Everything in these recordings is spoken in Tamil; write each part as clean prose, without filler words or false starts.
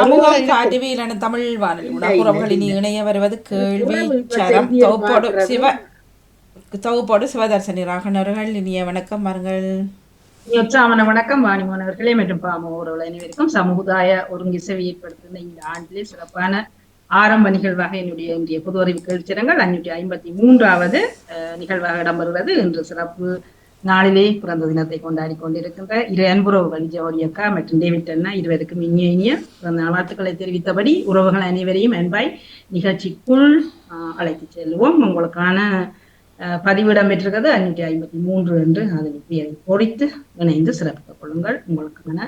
சமூகம் காட்டுவியலான தமிழ் வானொலி உணவுறவுகளின் இணைய வருவது கேள்வி சரம் தொகுப்போடு சிவதர்சனி ராகன் அவர்கள். இனிய வணக்கம் வாருங்கள். உற்சாகமான வணக்கம் வாணிமானவர்களே மற்றும் பாமோர்கள் அனைவருக்கும். சமுதாய ஒருங்கிசைவை ஏற்படுத்தின இந்த ஆண்டிலே சிறப்பான ஆரம்ப நிகழ்வாக என்னுடைய இன்றைய பொது அறிவு கேள்விச்சரங்கள் 553வது நிகழ்வாக இடம்பெறுகிறது. இன்று சிறப்பு நாளிலே பிறந்த தினத்தை கொண்டாடி கொண்டிருக்கின்ற இரு அன்புறவுகள் ஜோடி அக்கா மற்றும் டேவிட் அண்ணா இருவருக்கும் இனிய பிறந்த வாழ்த்துக்களை தெரிவித்தபடி உறவுகள் அனைவரையும் அன்பாய் நிகழ்ச்சிக்குள் அழைத்து செல்வோம். உங்களுக்கான பதிவிடம் பெற்றிருக்கிறது 553 என்று அதை பொறித்து இணைந்து சிறப்பித்துக் கொள்ளுங்கள். உங்களுக்கான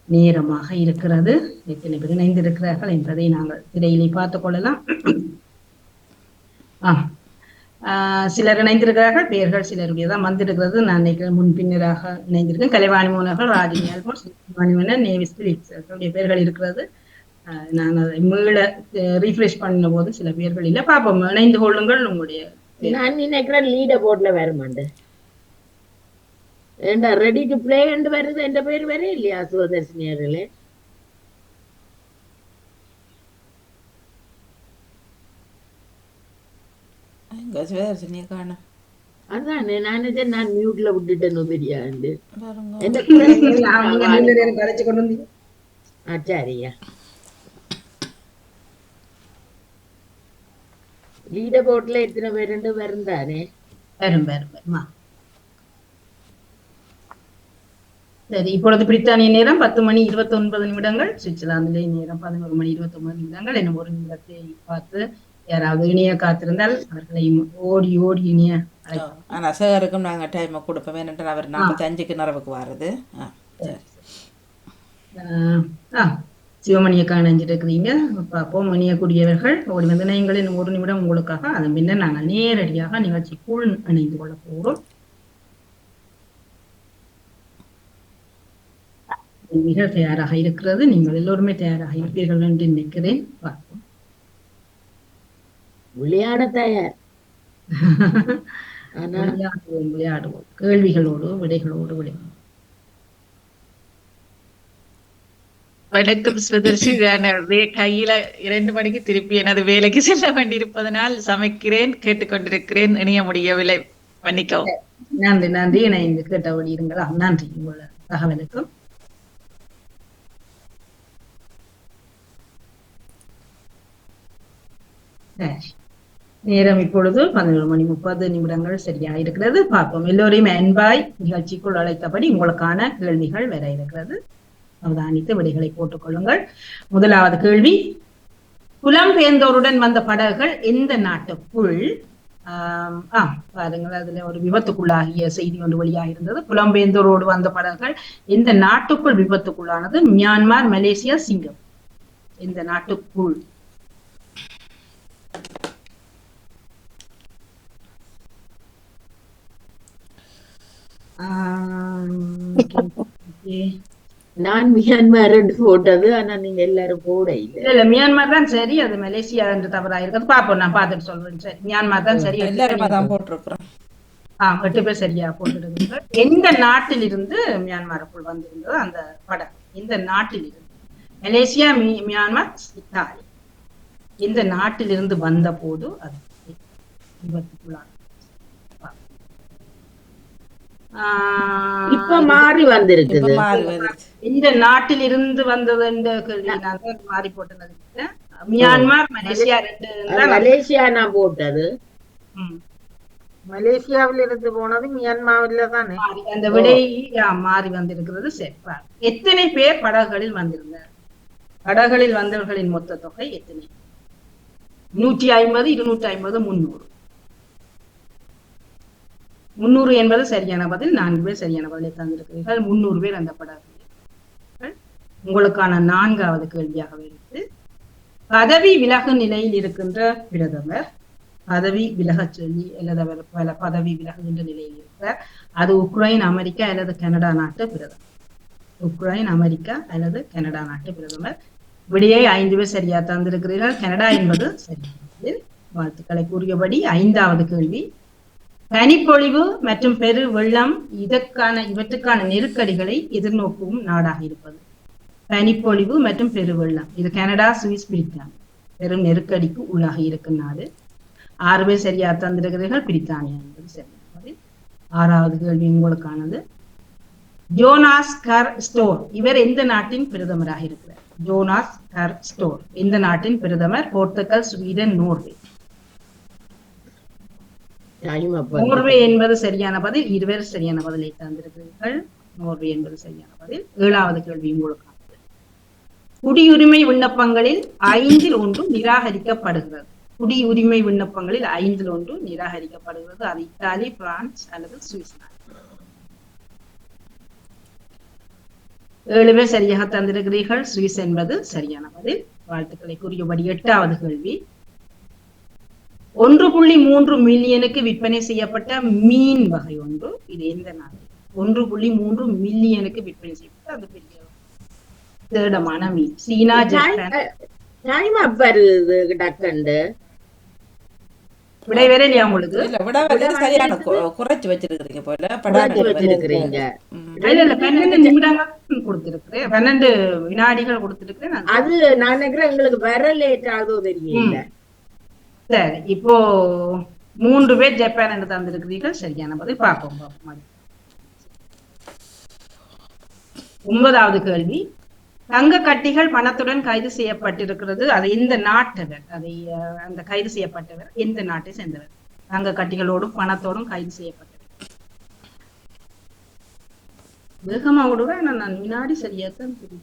நேரமாக இருக்கிறது. எத்தனை பேர் இணைந்திருக்கிறார்கள் என்பதை நாங்கள் திரையிலே பார்த்துக் கொள்ளலாம். சிலர் இணைந்திருக்கிறார்கள், பெயர்கள் சிலருடையதான் வந்திருக்கிறது. நான் நினைக்கிறேன் முன்பின்னராக இணைந்திருக்கேன். கலைவாணி மோனர்கள், ராஜினி அல்போன்ஸ், மணிவண்ணன், நேவிஸ் பிலிப்ஸ் பேர்கள் இருக்கிறது. நான் அதை மீள ரீஃப்ரெஷ் பண்ணின போது சில பேர்கள் இல்லை. பாப்போம், இணைந்து கொள்ளுங்கள். உங்களுடைய நான் நினைக்கிறேன் லீடர் போர்ட்ல வருமாண்டு ஏண்டா ரெடி டு பிளே என்று வருது. என்ற பேர் வேற இல்லையா சிவதர்சினியர்களே? அதான் நான் மியூட்ல விட்டுட்டேன் பெரியாண்டு. சரியா லீடர் போர்ட்ல எத்தனை பேருண்டு வருந்தானே? வரும். சரி, இப்பொழுது பிரித்தானிய நேரம் 10:29. சுவிட்சர்லாந்திலே நேரம் 11:29. இன்னும் ஒரு நிமிடத்தை பார்த்து யாராவது இனிய காத்திருந்தால் அவர்களையும் ஓடி ஓடி இனிய அசகருக்கும் நாங்கள் டைமை கொடுப்போம். ஏனென்றால் அவர் 45க்கு நிறைவுக்கு வாருது. சிவமணியை காணிஞ்சிருக்கிறீங்க. பார்ப்போம், இணையக்கூடியவர்கள் ஓடி வந்து நீங்களின் ஒரு நிமிடம் உங்களுக்காக. அதன் பின்னர் நாங்கள் நேரடியாக நிகழ்ச்சிக்குள் இணைந்து கொள்ள போகிறோம். மிக தயாராக இருக்கிறது. நீங்கள் எல்லோருமே தயாராக இருப்பீர்கள் என்று நினைக்கிறேன். பார்ப்போம். விளையாட தயார். விளையாடுவோம். கேள்விகளோடு விடைகளோடு விளையாடுவோம். வணக்கம் சுதர்சி. கையில 2 மணிக்கு திருப்பி எனது வேலைக்கு செல்ல வேண்டியிருப்பதனால் சமைக்கிறேன், கேட்டுக்கொண்டிருக்கிறேன். இணைய முடியவில்லை, பண்ணிக்கவும். நன்றி நன்றி. இணைந்து கேட்டபடி இருங்களா? நன்றி உங்களோட தகவலுக்கும். நேரம் இப்பொழுது 11:30 சரியா இருக்கிறது. பார்ப்போம். எல்லோரையும் அன்பாய் நிகழ்ச்சிக்குள் அழைத்தபடி உங்களுக்கான கேள்விகள் வர இருக்கிறது. அவதானித்து விடைகளை போட்டுக் கொள்ளுங்கள். முதலாவது கேள்வி, புலம்பெயர்ந்தோருடன் வந்த படகுகள் எந்த நாட்டுக்குள் பாருங்கள், அதுல ஒரு விபத்துக்குள்ளாகிய செய்தி ஒன்று வெளியாக இருந்தது. புலம்பெயர்ந்தோரோடு வந்த படகுகள் எந்த நாட்டுக்குள் விபத்துக்குள்ளானது? Myanmar, Malaysia, Singapore. எந்த நாட்டுக்குள்? நான் மியான்மர் போட்டது. ஆனா நீங்க எல்லாரும் போட இல்ல. மியான்மர் தான் சரி. அது மலேசியா என்று தவறா இருக்கிறது. பாப்போம், நான் பார்த்துட்டு சொல்றேன். சரி, மியான்மர் தான் சரி. 8 பேர் சரியா போட்டுருக்கீங்க. எந்த நாட்டில் இருந்து மியான்மருக்குள் வந்திருந்தது அந்த படம்? எந்த நாட்டில் இருந்து? Malaysia, Myanmar, Italy. எந்த நாட்டில் இருந்து வந்த போது அது விபத்துக்குள்ளான? இப்ப மாறி வந்திருக்குது. இந்த நாட்டில் இருந்து வந்தது என்ற கேள்வி நான் மாறி போட்டது. Myanmar, Malaysia. மலேசியா நான் போட்டது. மலேசியாவில இருந்து போனது மியான்மர்ல தானே. அந்த விடை மாறி வந்திருக்கிறது. சரி, எத்தனை பேர் படகுகளில் வந்திருந்தார்? படகுகளில் வந்தவர்களின் மொத்த தொகை எத்தனை? 150, 250, 300. 300 என்பது சரியான பதில். 4 பேர் சரியான பதிலை தந்திருக்கிறீர்கள். 300 பேர் அந்த படகு. உங்களுக்கான 4வது கேள்வியாக இருக்கு. பதவி விலகு நிலையில் இருக்கின்ற பிரதமர் பதவி விலக சொல்லி அல்லது பல பதவி விலகுகின்ற நிலையில் இருக்கிறார். அது உக்ரைன், அமெரிக்கா அல்லது கனடா நாட்டு பிரதமர். உக்ரைன், அமெரிக்கா அல்லது கனடா நாட்டு பிரதமர். விடையை 5 பேர் சரியா தந்திருக்கிறீர்கள். கனடா என்பது சரியானது. வாழ்த்துக்களை கூறியபடி 5வது கேள்வி, பனிப்பொழிவு மற்றும் பெரு வெள்ளம் இவற்றுக்கான நெருக்கடிகளை எதிர்நோக்கும் நாடாக இருப்பது? பனிப்பொழிவு மற்றும் பெருவெள்ளம். இது கனடா, சுவிஸ், பிரித்தானியா. பெரும் நெருக்கடிக்கு உள்ளாகி இருக்கும் நாடு. 6 பேர் சரியா தந்திருக்கிறீர்கள். பிரித்தானியா என்பது சரி. 6வது கேள்வி உங்களுக்கானது. ஜோனாஸ் கர் ஸ்டோர் இவர் எந்த நாட்டின் பிரதமராக இருக்கிறார்? ஜோனாஸ் கர் ஸ்டோர் எந்த நாட்டின் பிரதமர்? Portugal, Sweden, Norway. நோர்வே என்பது சரியான பதில். 2 பேர் சரியான பதிலை தந்திருக்கிறீர்கள். நோர்வே என்பது சரியான பதில். 7வது கேள்வி உங்களுக்கானது. குடியுரிமை விண்ணப்பங்களில் 5இல் 1 நிராகரிக்கப்படுகிறது. குடியுரிமை விண்ணப்பங்களில் 5இல் 1 நிராகரிக்கப்படுகிறது. அது இத்தாலி, பிரான்ஸ் அல்லது சுவிட்சர்லாந்து. 7 பேர் சரியாக தந்திருக்கிறீர்கள். சுவிஸ் என்பது சரியான பதில். வாழ்த்துக்களை கூறியபடி 8வது கேள்வி. 1.3 மில்லியனுக்கு விற்பனை செய்யப்பட்ட மீன் வகை ஒன்று. இது எந்த நாடு? 1.3 மில்லியனுக்கு விற்பனை செய்யப்பட்ட அந்த பெரிய தேடமான மீன். சீனா, ஜப்பான். விடை வேற இல்லையா உங்களுக்கு? சரியான குறைச்சு வச்சிருக்கீங்க போல. இல்ல 12 நிமிடங்கள் கொடுத்திருக்கிறேன். 12 வினாடிகள் கொடுத்திருக்கிறேன். அது நான் நினைக்கிறேன் உங்களுக்கு வர லேட் ஆகுதோ தெரியல. சரி, இப்போ 3 பேர் ஜப்பான் என்று தந்திருக்கிறீர்கள். சரியான பதில். பார்ப்போம். 9வது கேள்வி. தங்க கட்டிகள் பணத்துடன் கைது செய்யப்பட்டிருக்கிறது. அது எந்த நாட்டவர்? அதை அந்த கைது செய்யப்பட்டவர் எந்த நாட்டை சேர்ந்தவர்? தங்க கட்டிகளோடும் பணத்தோடும் கைது செய்யப்பட்டவர். வேகமா விடுவேன். நான் முன்னாடி சரியாத்தான் சரி.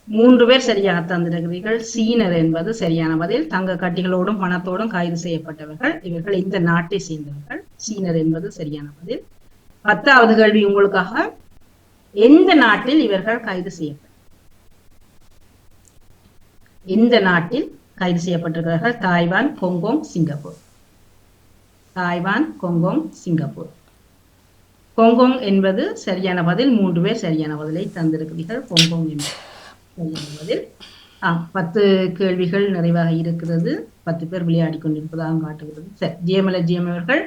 3 பேர் சரியாக தந்திருக்கிறீர்கள். சீனர் என்பது சரியான பதில். தங்க கட்டிகளோடும் பணத்தோடும் கைது செய்யப்பட்டவர்கள். இவர்கள் இந்த நாட்டை சேர்ந்தவர்கள். சீனர் என்பது சரியான பதில். 10வது கேள்வி உங்களுக்காக. எந்த நாட்டில் இவர்கள் கைது செய்யப்பட்டார்கள்? எந்த நாட்டில் கைது செய்யப்பட்டிருக்கிறார்கள்? Taiwan, Hong Kong, Singapore. Taiwan, Hong Kong, Singapore. Hong Kong என்பது சரியான பதில். 3 பேர் சரியான பதிலை தந்திருக்கிறீர்கள். கொங்கோங் என்பது சரியான பதில். 10 கேள்விகள் நிறைவாக இருக்கிறது. 10 பேர் விளையாடி கொண்டிருப்பதாக காட்டுகிறது. சரி, ஜிஎம் அவர்கள்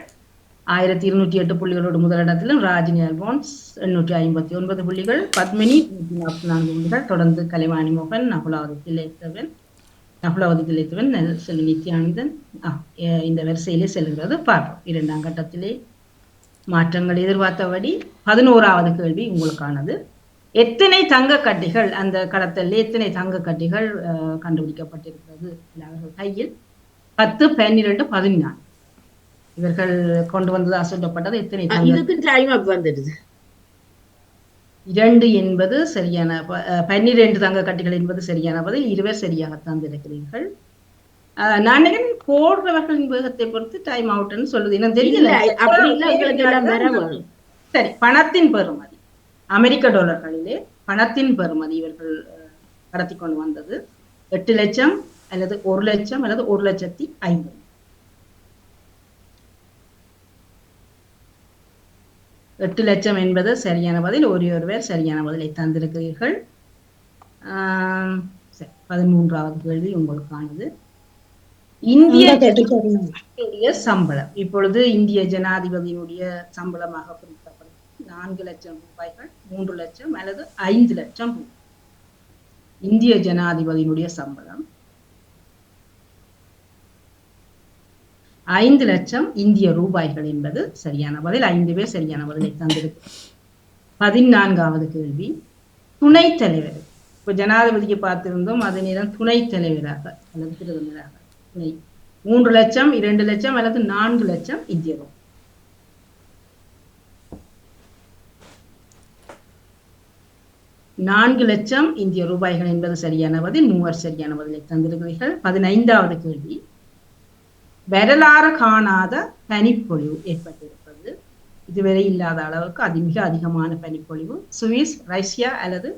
1208 புள்ளிகளோடு முதலிடத்திலும், ராஜினி அல்போன்ஸ் 859 புள்ளிகள், பத்மினி 144 புள்ளிகள். தொடர்ந்து கலைவாணி மோகன், நகுலாவதி திளைத்தவன், செல்வி நித்யானந்தன் இந்த வரிசையிலே செல்கிறது. பார்ப்போம். 2ஆம் கட்டத்திலே மாற்றங்கள் எதிர்பார்த்தபடி. 11வது கேள்வி உங்களுக்கானது. எத்தனை தங்க கட்டிகள் அந்த கடத்தல் எத்தனை தங்க கட்டிகள் கண்டுபிடிக்கப்பட்டிருக்கிறது அவர்கள் கையில்? 10, 12, 14. இவர்கள் கொண்டு வந்ததாக சொல்லப்பட்டது. எத்தனை? 2 என்பது சரியான. 12 தங்க கட்டிகள் என்பது சரியான பதில். 2 பேர் சரியாக தந்திருக்கிறீர்கள். நான் போடுறவர்களின் வேகத்தை பொறுத்து டைம் அவுட்னு சொல்லுது. என்ன தெரியல. சரி, பணத்தின் பெறுமதி அமெரிக்க டாலர்களிலே பணத்தின் பெறுமதி இவர்கள் கடத்தி கொண்டு வந்தது 8 லட்சம் அல்லது 1 லட்சம் அல்லது 1,50,000. 8 லட்சம் என்பது சரியான பதில். ஒருவர் சரியான பதிலை தந்திருக்கிறீர்கள். 13வது கேள்வி உங்களுக்கானது. இந்திய சம்பளம் இப்பொழுது இந்திய ஜனாதிபதியினுடைய சம்பளமாக குறிப்பிடப்படும் 4 லட்சம் ரூபாய்கள், 3 லட்சம் அல்லது 5 லட்சம் ரூபாய். இந்திய ஜனாதிபதியினுடைய சம்பளம் 5 லட்சம் இந்திய ரூபாய்கள் என்பது சரியான பதில். 5 பேர் சரியான பதிலை தந்திருக்கு. 14வது கேள்வி. துணைத் தலைவர். இப்ப ஜனாதிபதிக்கு பார்த்திருந்தோம். அதே நேரம் துணைத் தலைவராக அல்லது பிரதமராக 3 லட்சம், 2 லட்சம் அல்லது 4 லட்சம் இந்திய ரூபாய். நான்கு லட்சம் இந்திய ரூபாய்கள் என்பது சரியான பதில். 3 சரியான பதிலை தந்திருக்கிறீர்கள். 15வது கேள்வி. வரலாறு காணாத பனிப்பொழிவு ஏற்பட்டிருப்பது. இதுவரை இல்லாத அளவுக்கு மிக அதிகமான பனிப்பொழிவு. சுவிஸ், ரஷ்யா அல்லது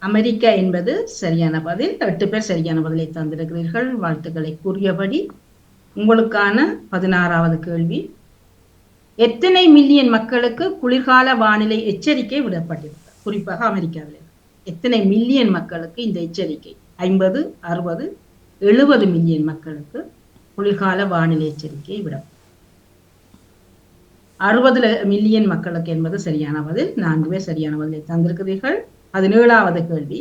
அமெரிக்கா என்பது சரியான பதில். 8 பேர் சரியான பதிலை தந்திருக்கிறீர்கள். வாழ்த்துக்களை கூறியபடி உங்களுக்கான 16வது கேள்வி. எத்தனை மில்லியன் மக்களுக்கு குளிர்கால வானிலை எச்சரிக்கை விடப்பட்டிருக்கிறது? குறிப்பாக அமெரிக்காவில் எத்தனை மில்லியன் மக்களுக்கு இந்த எச்சரிக்கை? 50, 60, 70 மில்லியன் மக்களுக்கு குளிர்கால வானிலை எச்சரிக்கை விடப்படும். 60 மில்லியன் மக்களுக்கு என்பது சரியான பதில். 4 பேர் சரியான பதிலை தந்திருக்கிறீர்கள். 17வது கேள்வி,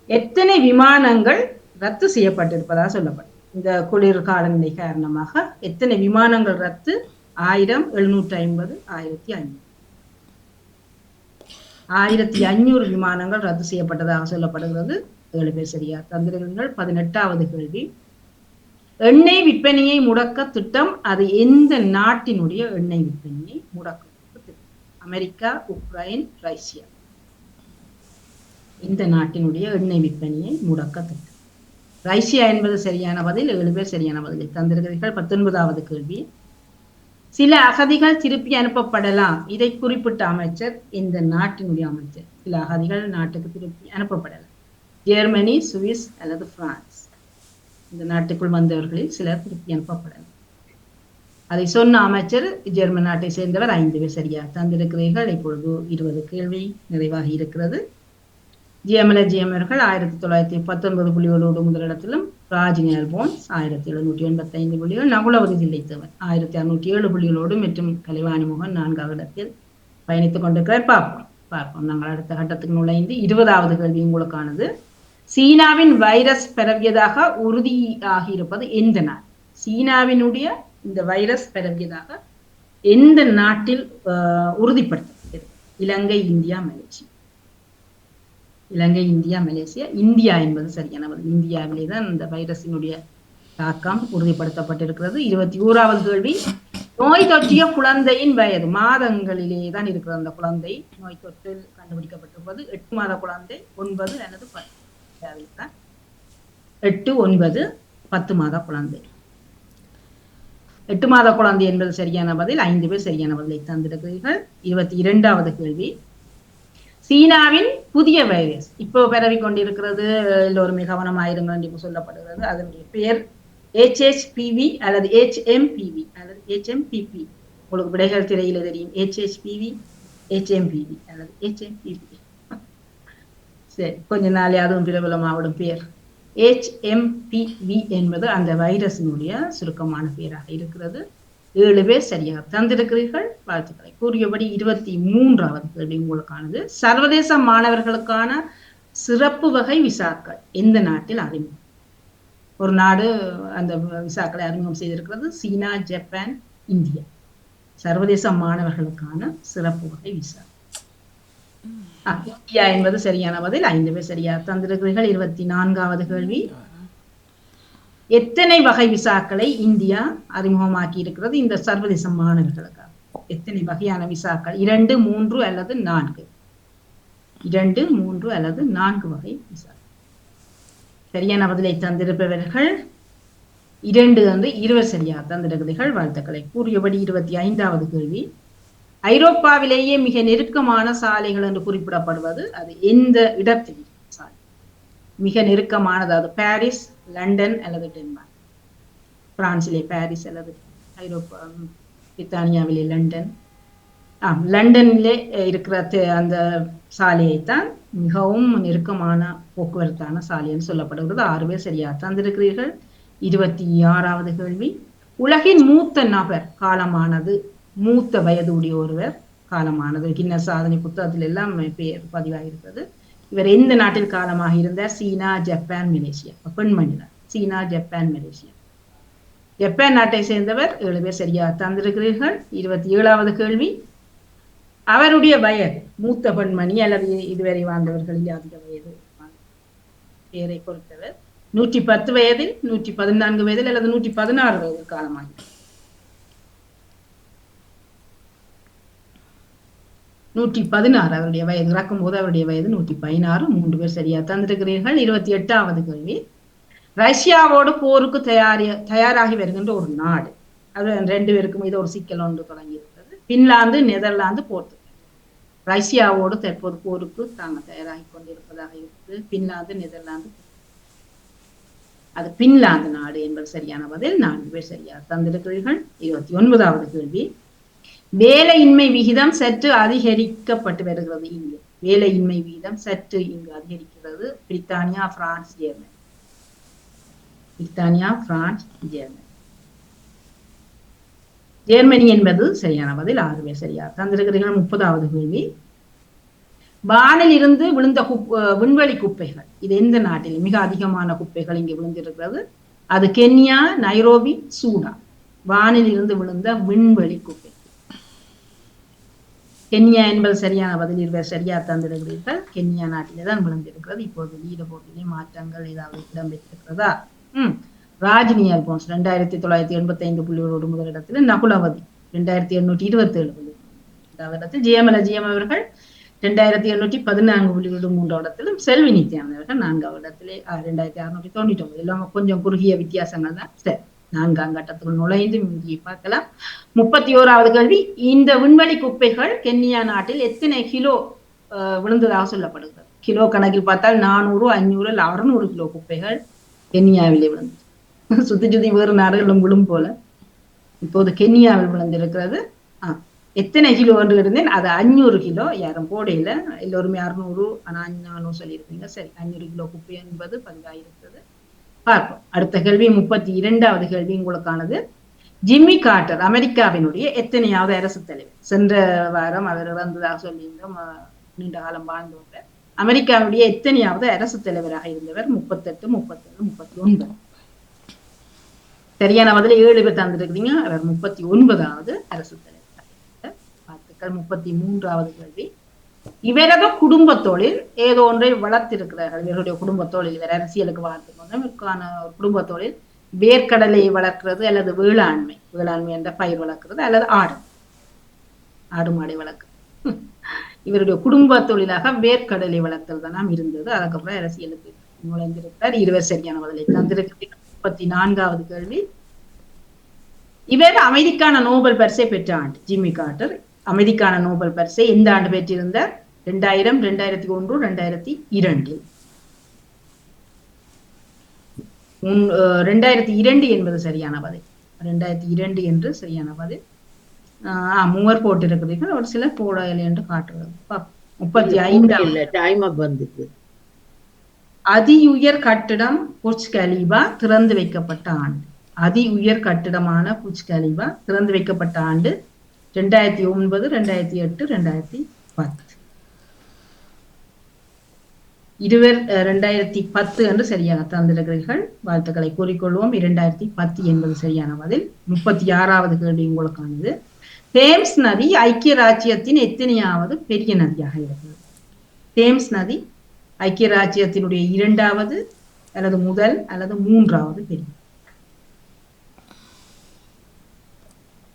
எத்தனை விமானங்கள் ரத்து செய்யப்பட்டிருப்பதாக சொல்லப்படும்? இந்த குளிர் காலநிலை காரணமாக எத்தனை விமானங்கள் ரத்து? 1000, 750, 1500. 1500 விமானங்கள் ரத்து செய்யப்பட்டதாக சொல்லப்படுகிறது. 7 பேர் சரியா தந்திருக்கிறீர்கள். 18வது கேள்வி, எண்ணெய் விற்பனையை முடக்க திட்டம், அது எந்த நாட்டினுடைய எண்ணெய் விற்பனையை முடக்க திட்டம்? America, Ukraine, Russia. இந்த நாட்டினுடைய எண்ணெய் விற்பனையை முடக்க திட்டம் ரஷ்யா என்பது சரியான பதில். 7 பேர் சரியான பதிலை தந்திருக்கிறீர்கள். 19வது கேள்வி, சில அகதிகள் திருப்பி அனுப்பப்படலாம், இதை குறிப்பிட்ட அமைச்சர் இந்த நாட்டினுடைய அமைச்சர்? சில அகதிகள் நாட்டுக்கு திருப்பி அனுப்பப்படலாம். ஜெர்மனி, சுவிஸ் அல்லது பிரான்ஸ். இந்த நாட்டுக்குள் வந்தவர்களில் சிலர் திருப்பி அனுப்பப்படலாம். அதை சொன்ன அமைச்சர் ஜெர்மன் நாட்டை சேர்ந்தவர். 5 பேர் சரியா தந்திருக்கிறீர்கள். இப்பொழுது 20 கேள்வி நிறைவாகி இருக்கிறது. ஜிஎம்எல்ஜிஎம் அவர்கள் 1919 புள்ளிகளோடு முதலிடத்திலும், ராஜினி அல்போன்ஸ் 1785 புள்ளிகள், நகுலவதி தில்லைத்தேவன் 1607 புள்ளிகளோடு மற்றும் கலைவாணி மோகன் 4வது இடத்தில் பயணித்துக் கொண்டிருக்கிறார். பார்ப்போம். நாங்கள் அடுத்த கட்டத்துக்கு நுழைந்து 20வது கேள்வி உங்களுக்கானது. சீனாவின் வைரஸ் பரவியதாக உறுதியாகி இருப்பது எந்த நாடு? சீனாவினுடைய இந்த வைரஸ் பரவியதாக எந்த நாட்டில் உறுதிப்படுத்தப்பட்டது? இலங்கை, இந்தியா, மலேசியா. இலங்கை, இந்தியா, மலேசியா. இந்தியா என்பது சரியான பதில். இந்தியாவிலே தான் இந்த வைரஸினுடைய தாக்கம் உறுதிப்படுத்தப்பட்டிருக்கிறது. 21வது கேள்வி, நோய் தொற்றிய குழந்தையின் வயது, மாதங்களிலே தான் இருக்கிறது அந்த குழந்தை. நோய் தொற்றில் கண்டுபிடிக்கப்பட்டிருப்பது 8 மாத குழந்தை, 9 அல்லது 10. 8, 9, 10 மாத குழந்தை. 8 மாத குழந்தை என்பது சரியான பதில். 5 பேர் சரியான பதிலை தந்திருக்கிறீர்கள். 22வது கேள்வி, சீனாவின் புதிய வைரஸ் இப்போ பரவி கொண்டிருக்கிறது, எல்லோருமே கவனமாயிருங்கள் என்று சொல்லப்படுகிறது. அதனுடைய பெயர் HHPV அல்லது HMPV அல்லது HMPP. உங்களுக்கு விடைகள் திரையில தெரியும். HHPV, HMPV அல்லது HMPV. சரி, கொஞ்ச நாளே அதுவும் பிரபலமாவிடும் பேர். HMPV என்பது அந்த வைரஸினுடைய சுருக்கமான பெயராக இருக்கிறது. 7 பேர் சரியாக தந்திருக்கிறீர்கள். வாழ்த்துக்களை. கூறியபடி 23வது கேள்வி உங்களுக்கானது. சர்வதேச மாணவர்களுக்கான சிறப்பு வகை விசாக்கள் எந்த நாட்டில் அறிமுகம்? ஒரு நாடு அந்த விசாக்களை அறிமுகம் செய்திருக்கிறது. சீனா, ஜப்பான், இந்தியா. சர்வதேச மாணவர்களுக்கான சிறப்பு வகை விசா இந்தியா என்பது சரியான பதில். 5 பேர் சரியாக தந்திருக்கிறீர்கள். 24வது கேள்வி, எத்தனை வகை விசாக்களை இந்தியா அறிமுகமாக்கி இருக்கிறது இந்த சர்வதேச மாணவர்களுக்காக? எத்தனை வகையான விசாக்கள்? 2, 3 அல்லது 4? 2, 3 அல்லது 4 வகை விசா. சரியான பதிலை தந்திருப்பவர்கள் 2 வந்து 20 சரியாக தந்திருக்கிறீர்கள். வாழ்த்துக்களை. கூறியபடி 25வது கேள்வி, ஐரோப்பாவிலேயே மிக நெருக்கமான சாலைகள் என்று குறிப்பிடப்படுவது அது எந்த இடத்தில் சாலை? மிக நெருக்கமானது, அது பாரிஸ், லண்டன் அல்லது டென்மார்க். பிரான்சிலே பாரிஸ் அல்லது ஐரோப்பா, பிரித்தானியாவிலே லண்டன். லண்டனிலே இருக்கிற அந்த சாலையைத்தான் மிகவும் நெருக்கமான போக்குவரத்தான சாலைன்னு சொல்லப்படுகிறது. 6 பேர் சரியாக தந்திருக்கிறீர்கள். 26வது கேள்வி, உலகின் மூத்த நபர் காலமானது, மூத்த வயது உடைய ஒருவர் காலமானது. கின்னஸ் சாதனை புத்தகத்தில் எல்லாம் பெயர் பதிவாகிருக்கிறது. இவர் எந்த நாட்டில் காலமாக இருந்தார்? சீனா, ஜப்பான், மலேசியா. பெண்மணிதான். சீனா, ஜப்பான், மலேசியா. ஜப்பான் நாட்டை சேர்ந்தவர். 7 பேர் சரியாக தந்திருக்கிறீர்கள். 27வது கேள்வி, அவருடைய வயது, மூத்த பெண்மணி அல்லது இதுவரை வாழ்ந்தவர்களில் அதிக வயது பெயரை பொறுத்தவர் 110 வயதில், 114 வயதில் அல்லது 116 வயதில் காலமாகிறார். 116 அவருடைய வயது. இறக்கும் போது அவருடைய வயது 116. 3 பேர் சரியா தந்திருக்கிறீர்கள். 28வது கேள்வி, ரஷ்யாவோடு போருக்கு தயாராகி வருகின்ற ஒரு நாடு. அது 2 பேருக்கும் இது ஒரு சிக்கல் ஒன்று தொடங்கி இருக்கிறது. Finland, Netherlands, Portugal. ரஷ்யாவோடு தற்போது போருக்கு தாங்கள் தயாராகி கொண்டிருப்பதாக இருக்குது. Finland, Netherlands. அது பின்லாந்து நாடு என்பது சரியான பதில். 4 பேர் சரியா தந்திருக்கிறீர்கள். 29வது கேள்வி, வேலையின்மை விகிதம் சற்று அதிகரிக்கப்பட்டு வருகிறது இங்கு. வேலையின்மை விகிதம் சற்று இங்கு அதிகரிக்கிறது. பிரித்தானியா, பிரான்ஸ், ஜெர்மனி. பிரித்தானியா, பிரான்ஸ், ஜெர்மனி. ஜெர்மனி என்பது சரியான பதில். 6 பேர் சரியா தந்திருக்கிறீர்கள். 30வது கேள்வி. வானில் இருந்து விழுந்த விண்வெளி குப்பைகள், இது எந்த நாட்டில் மிக அதிகமான குப்பைகள் இங்கே விழுந்திருக்கிறது? அது கென்யா, நைரோபி, சூடான். வானில் இருந்து விழுந்த விண்வெளி குப்பை கென்யா என்பது சரியான பதில். 20 பேர் சரியா தந்திருக்கிறீர்கள். கென்யா நாட்டிலே தான் விழுந்திருக்கிறது. இப்போது லீட போட்டியிலே மாற்றங்கள் ஏதாவது இடம்பெற்றிருக்கிறதா? ராஜினி அல்போன்ஸ் 2985 புள்ளிகளோடு முதலிடத்தில், நகுலவதி 2827 புள்ளி 2வது இடத்தில், ஜெயம் அவர்கள் 2814 புள்ளிகளோடு 3வது இடத்திலும், செல்வி நித்யானந்த் அவர்கள் 4வது இடத்திலே 2699. எல்லாம் கொஞ்சம் குறுகிய வித்தியாசங்கள் தான். சரி, 4ஆம் கட்டத்துக்குள் நுழைந்து இங்கே பார்க்கலாம். 31வது கேள்வி. இந்த விண்வெளி குப்பைகள் கென்யா நாட்டில் எத்தனை கிலோ விழுந்ததாக சொல்லப்படுகிறது? கிலோ கணக்கில் பார்த்தால் 400, 500 இல்லை 600 கிலோ குப்பைகள் கென்யாவிலே விழுந்தது. சுத்தி வேறு நாடுகளும் விழும் போல இப்போது கென்யாவில் விழுந்திருக்கிறது. எத்தனை கிலோ என்று இருந்தேன், அது 500 கிலோ. யாரும் போடையில, எல்லோருமே 600, ஆனா 400 சொல்லியிருக்கீங்க. சரி, 500 கிலோ குப்பை என்பது பதிவாயிருக்கிறது. பார்ப்போம். அடுத்த கேள்வி 32வது கேள்வி உங்களுக்கானது. ஜிம்மி கார்ட்டர் அமெரிக்காவினுடைய எத்தனையாவது அரசு தலைவர்? சென்ற வாரம் அவர் இறந்ததாக சொல்லியிருந்தோம். நீண்ட காலம் வாழ்ந்தவர். அமெரிக்காவுடைய எத்தனையாவது அரசு தலைவராக இருந்தவர்? 38, 37, 39. சரியான பதில் 7 பேர் தந்திருக்கிறீங்க. அவர் 39வது அரசு தலைவர். வாழ்த்துக்கள். 33வது கேள்வி. இவரது குடும்ப தொழில் ஏதோ ஒன்றை வளர்த்திருக்கிறார்கள். இவருடைய குடும்ப தொழில், இவர் அரசியலுக்கு வாழ்த்து கொண்டோம். இவருக்கான ஒரு குடும்ப தொழில் வேர்க்கடலை வளர்க்கிறது அல்லது வேளாண்மை என்ற பயிர் வளர்க்கிறது அல்லது ஆடு மாடை வளர்க்கிறது. இவருடைய குடும்ப தொழிலாக வேர்க்கடலை வளர்த்தல் தான் இருந்தது. அதுக்கப்புறம் அரசியலுக்கு நுழைந்திருக்கிறார். 20 சரியான பதிலை தந்திருக்கிறார். 34வது கேள்வி. இவர் அமைதிக்கான நோபல் பரிசை பெற்ற ஆண்டு. ஜிம்மி கார்ட்டர் அமைதிக்கான நோபல் பரிசை எந்த ஆண்டு பெற்றிருந்தார்? 2000, 2001, 2002. 2002 என்பது சரியான பதில். 2002 என்று சரியான பதில். மூவர் போட்டிருக்கிறீர்கள். ஒரு சிலர் போடவில்லை என்று காட்டுறது. 35 அதி உயர் கட்டிடம் புர்ஜ் கலீஃபா திறந்து வைக்கப்பட்ட ஆண்டு. அதி உயர் கட்டிடமான புர்ஜ் கலீஃபா திறந்து வைக்கப்பட்ட ஆண்டு 2009, 2008, 2010. 2010 என்று சரியாக தந்திருக்கிறீர்கள். வாழ்த்துக்களை கூறிக்கொள்வோம். 2010 என்பது சரியான பதில். 36வது கேள்வி உங்களுக்கானது. தேம்ஸ் நதி ஐக்கிய ராச்சியத்தின் எத்தனையாவது பெரிய நதியாக இருக்கிறது? தேம்ஸ் நதி ஐக்கிய ராச்சியத்தினுடைய 2வது அல்லது முதல் அல்லது 3வது பெரிய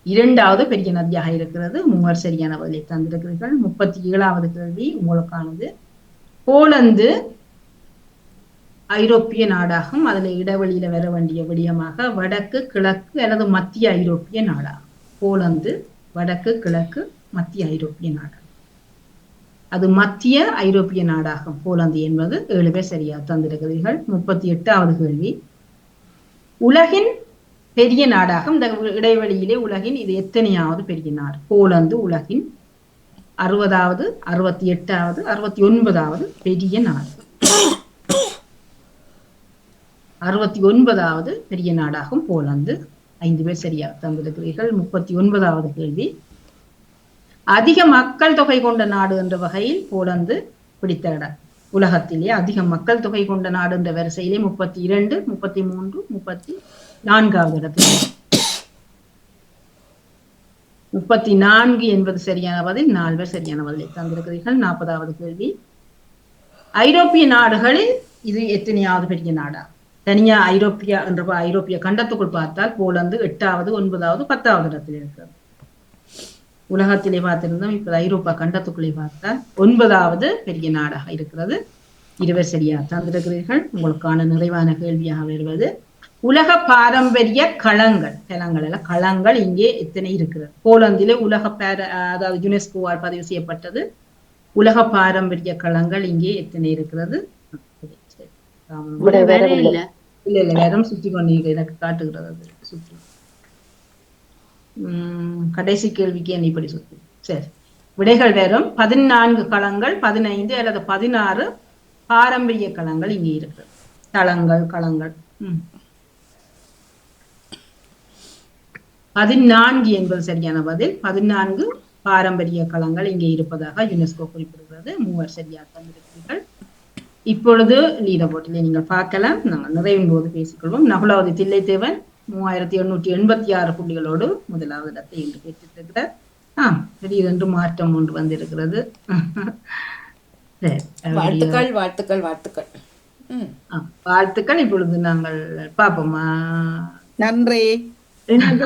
2வது பெரிய நதியாக இருக்கிறது. 3 சரியான பதிலை தந்திருக்கிறீர்கள். 37வது கேள்வி உங்களுக்கானது. போலந்து ஐரோப்பிய நாடாகும். அதுல இடைவெளியில வர வேண்டிய விடயமாக வடக்கு, கிழக்கு அல்லது மத்திய ஐரோப்பிய நாடாகும். போலந்து வடக்கு, கிழக்கு, மத்திய ஐரோப்பிய நாடாகும். அது மத்திய ஐரோப்பிய நாடாகும் போலந்து என்பது. 7 பேர் சரியாக தந்திருக்கிறீர்கள். 38வது கேள்வி. உலகின் பெரிய நாடாகும். இந்த இடைவெளியிலே உலகின் இது எத்தனையாவது பெரிய நாடு? போலந்து உலகின் 60வது, 68வது, 69வது பெரிய நாடு. 69வது பெரிய நாடாகும் போலந்து. 5 பேர் சரியாக தந்திருக்கிறீர்கள். 39வது கேள்வி. அதிக மக்கள் தொகை கொண்ட நாடு என்ற வகையில் போலந்து பிடித்த இடம். உலகத்திலே அதிக மக்கள் தொகை கொண்ட நாடு என்ற வரிசையிலே 32, 33, 34வது இடத்தில். 34 என்பது சரியான பதில். 4 பேர் சரியான பதிலை தந்திருக்கிறீர்கள். 40வது கேள்வி. ஐரோப்பிய நாடுகளில் இது எத்தனையாவது பெரிய நாடா? தனியா ஐரோப்பிய கண்டத்துக்குள் பார்த்தால் போலந்து 8வது, 9வது, 10வது இடத்தில் இருக்கிறது. உலகத்திலே பார்த்திருந்தோம். இப்ப ஐரோப்பா கண்டத்துக்குள்ளே பார்த்தால் 9வது பெரிய நாடாக இருக்கிறது. 20 சரியா தந்திருக்கிறீர்கள். உங்களுக்கான நிறைவான கேள்வியாக வருவது உலக பாரம்பரிய களங்கள் இங்கே எத்தனை இருக்கிறது? போலந்திலே அதாவது யுனெஸ்கோவால் பதிவு செய்யப்பட்டது. உலக பாரம்பரிய களங்கள் இங்கே எத்தனை இருக்கிறது? இல்ல வேறும் சுற்றி கொண்டீங்க. எனக்கு காட்டுகிறது சுற்றி. கடைசி கேள்விக்கு என்ன இப்படி சுற்றி? சரி, விடைகள் வேறும். 14 களங்கள், 15 அல்லது 16 பாரம்பரிய களங்கள் இங்கே இருக்கிறது. களங்கள் 14 என்பது சரியான பதில். 14 பாரம்பரிய களங்கள் இங்கே இருப்பதாக யுனெஸ்கோ குறிப்பிடுகிறது. 3 சரியாக தந்திருக்கிறீர்கள். இப்பொழுது லீடர் போட்டிலே நீங்கள் பார்க்கலாம். நாங்கள் நிறைவின் போது பேசிக்கொள்வோம். நகுலாவதி தில்லைத்தேவன் 3886 புள்ளிகளோடு முதலாவது இடத்தை இன்று பெற்றிருக்கிறார். திடீரென்று மாற்றம் ஒன்று வந்திருக்கிறது. வாழ்த்துக்கள் வாழ்த்துக்கள் வாழ்த்துக்கள். வாழ்த்துக்கள். இப்பொழுது நாங்கள் பார்ப்போமா. நன்றி. எனக்கு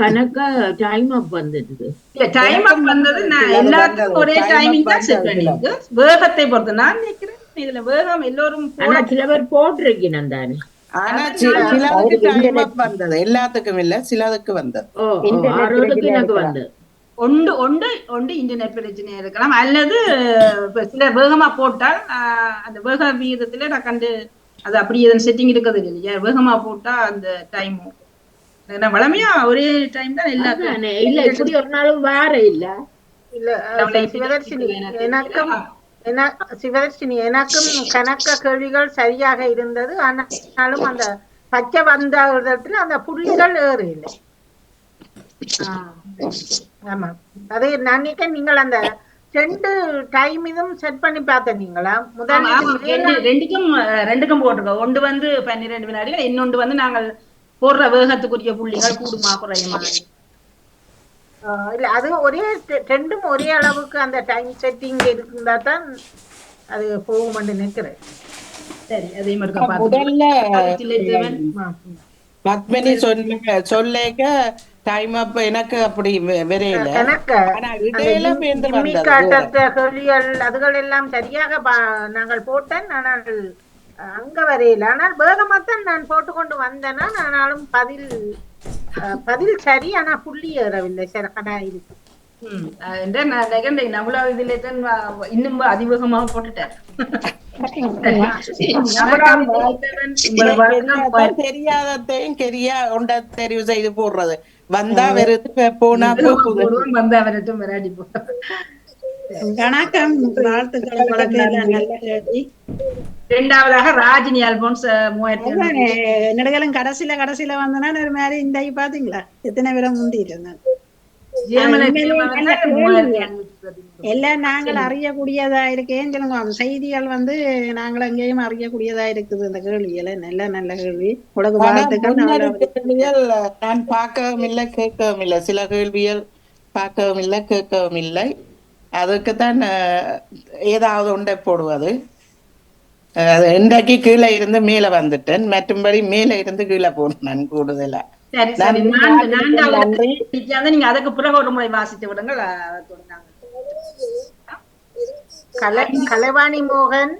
கணக்கா டைம் அப் வந்துடுது. இல்ல டைம் அப் வந்தது எல்லாத்துக்கும் ஒரே டைமிங் தான் செட் பண்ணிருக்கு. வேகத்தை பொறுத்து நான் நினைக்கிறேன் இதுல வேகம் எல்லோரும் சில பேர் போட்டிருக்கணும் தானே. ஆனா சிலருக்கு டைம் அப் வந்தது, எல்லாத்துக்கும் இல்ல, சிலருக்கு வந்தது. எனக்கு வந்தது. ஒன்று இன்டர்நெட் பிரச்சனை இருக்கலாம், அல்லது சில வேகமா போட்டால் அந்த வேக விகிதத்துல நான் கண்டு அது அப்படி எதன் செட்டிங் இருக்கிறது இல்லையா. வேகமா போட்டா அந்த டைம் வளமையா ஒரே டைம் தான் எல்லாரும் இல்ல. இப்படி ஒரு நாளும் வேற இல்ல. சிவதர்ஷினி எனக்கும் கணக்க கேள்விகள் சரியாக இருந்தது. ஆனாலும் அந்த பச்சை வந்த இடத்துல அந்த புள்ளிகள் ஏறு இல்லை. ஆமா, அது நினைக்க நீங்கள் அந்த 2 டைம் இதும் செட் பண்ணி பார்த்தீங்களா? முதல் ரெண்டுக்கும் போட்டிருக்கோம். ஒன்று வந்து 12 வினாடிகள், இன்னொன்று வந்து நாங்கள் போடுற வேகத்துக்குரிய புள்ளிகள் கூடுமா குறையுமா. இல்ல, அது ஒரே 2ம் ஒரே அளவுக்கு அந்த டைம் செட்டிங் இருந்தா தான் அது போகும் நினைக்கிறேன். சரி, அதே மாதிரி பத்மினி சொல்லேக்க டைம் அப் எனக்கு அப்படி வரையில. கேள்விகள் அதுகள் எல்லாம் சரியாக நாங்கள் போட்டேன். ஆனால் அங்க வரையில. ஆனால் வேகமாத்தான் நான் போட்டுக்கொண்டு வந்தேன்னா, ஆனாலும் பதில் சரி, ஆனா புள்ளி ஏறவில்லை. சரக்கடா இருக்கு. இன்னும் அதிவேகமாக போட்டுட்டேன். தெரியாததையும் கெரியா ஒன்றை தெரிவு செய்து போடுறது. வந்தா வருது, போனா வந்தா வரட்டும், விராடி போ. வணக்கம், வாழ்த்துக்கள். இரண்டாவதாக ராஜினி அல்போன்ஸ் 3000. நெடுகலும் கடைசியில வந்தனா ஒரு மாதிரி இந்த பாத்தீங்களா எத்தனை பேரை முந்தி இருந்தேன். எல்லாம் நாங்கள் அறியக்கூடியதா இருக்கேன் சொல்லுங்க. செய்திகள் வந்து நாங்கள் எங்கேயும் அறியக்கூடியதா இருக்குது. இந்த கேள்விகளை நல்ல கேள்வி. உலக கேள்விகள் நான் பார்க்கவும் இல்லை, கேட்கவும் இல்லை. சில கேள்விகள் பார்க்கவும் இல்லை, கேட்கவும் இல்லை. அதுக்குத்தான் ஏதாவது ஒன்றை போடுவது. இன்றைக்கு கீழே இருந்து மேல வந்துட்டேன், மற்றும்படி மேல இருந்து கீழே போனேன் நான் கூடுதலா. நீங்க அதுக்கு பிறகு ஒரு முறை வாசித்து விடுங்கள். கலைவாணி மோகன்